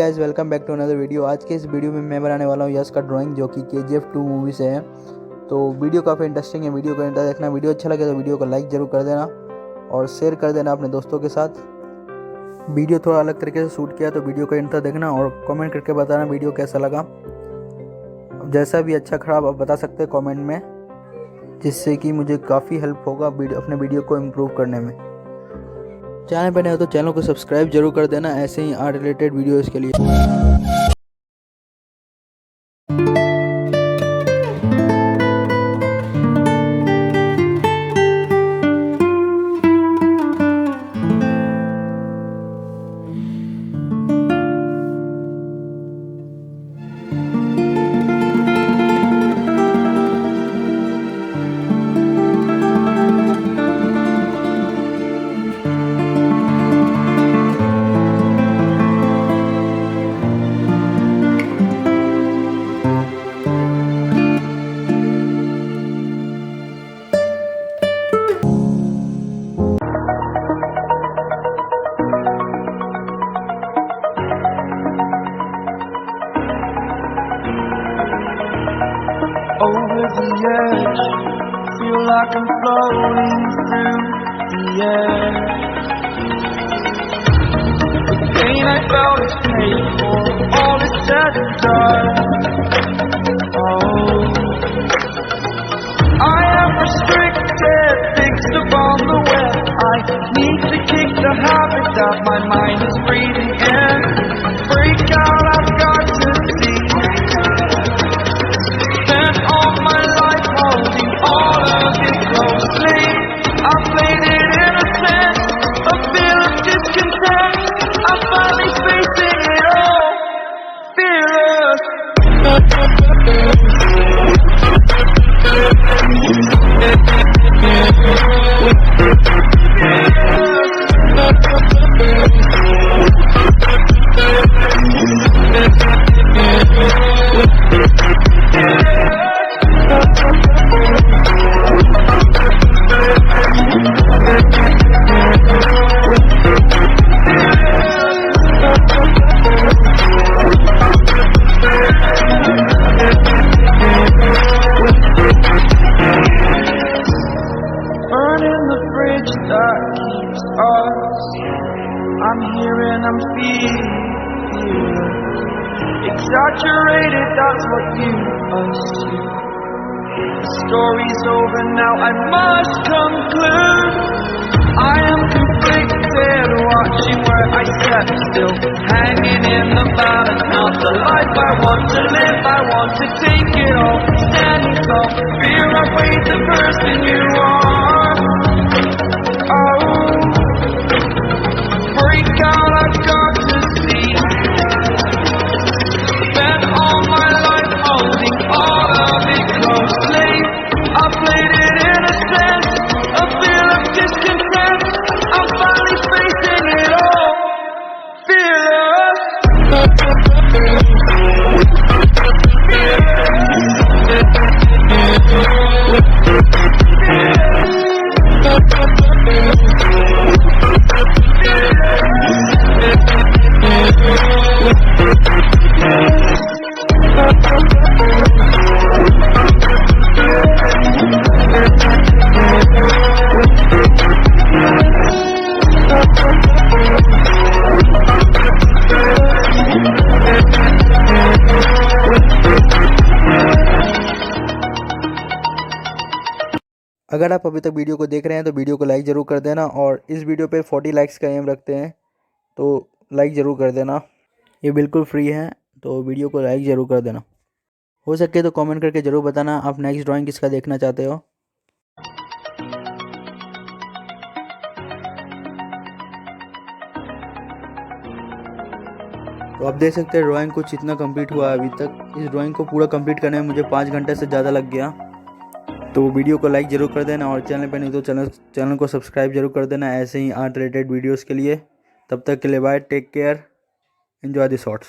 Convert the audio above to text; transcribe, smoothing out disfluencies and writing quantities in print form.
Guys, welcome back to another video. आज के इस वीडियो में मैं बनाने वाला हूँ यश का ड्राइंग, जो कि KGF 2 मूवी से है। तो वीडियो काफ़ी इंटरेस्टिंग है, वीडियो को एंड तक देखना। वीडियो अच्छा लगे तो वीडियो को लाइक ज़रूर कर देना और शेयर कर देना अपने दोस्तों के साथ। वीडियो थोड़ा अलग तरीके से शूट किया तो वीडियो को एंड तक देखना और कमेंट करके बताना वीडियो कैसा लगा। जैसा भी अच्छा खराब आप बता सकते हैं कॉमेंट में, जिससे कि मुझे काफ़ी हेल्प होगा अपने वीडियो को इम्प्रूव करने में। चैनल पर नए हो तो चैनल को सब्सक्राइब जरूर कर देना ऐसे ही आर्ट रिलेटेड वीडियोस के लिए। Over the edge, feel like I'm floating through the air. The pain I felt is paid for, all is said and done. Oh, I am restricted, fixed upon the web. I need to kick the habit that my mind is breathing in. Break out, I've got to see. Spent all my life holding all of it closely. I played it innocent, a feel of discontent. I'm finally facing it all, fearless. Burning the bridge that keeps us. I'm here and I'm feeling exaggerated, that's what you assume. The story's over now, I must conclude. I am conflicted, watching where I step still, hanging in the balance. Not the life I want to live, I want to take it all. Standing tall, fear I weighed the person you are. Oh, break out, I've got to see. Spent all my life holding all of it closely. I played it innocent, a feel of discontent. I'm finally facing it all, fearless. अगर आप अभी तक video को देख रहे हैं तो video को लाइक ज़रूर कर देना और इस वीडियो पे 40 लाइक्स का एम रखते हैं, तो लाइक ज़रूर कर देना। ये बिल्कुल फ्री है, तो वीडियो को लाइक ज़रूर कर देना। हो सके तो कमेंट करके ज़रूर बताना आप नेक्स्ट ड्राइंग किसका देखना चाहते हो। तो आप देख सकते हैं ड्राइंग कुछ इतना कंप्लीट हुआ है अभी तक। इस ड्राइंग को पूरा कंप्लीट करने में मुझे 5 घंटे से ज़्यादा लग गया। तो वीडियो को लाइक ज़रूर कर देना और चैनल पर नहीं तो चैनल को सब्सक्राइब जरूर कर देना ऐसे ही आर्ट रिलेटेड वीडियोस के लिए। तब तक के लिए bye, take care, enjoy the shots.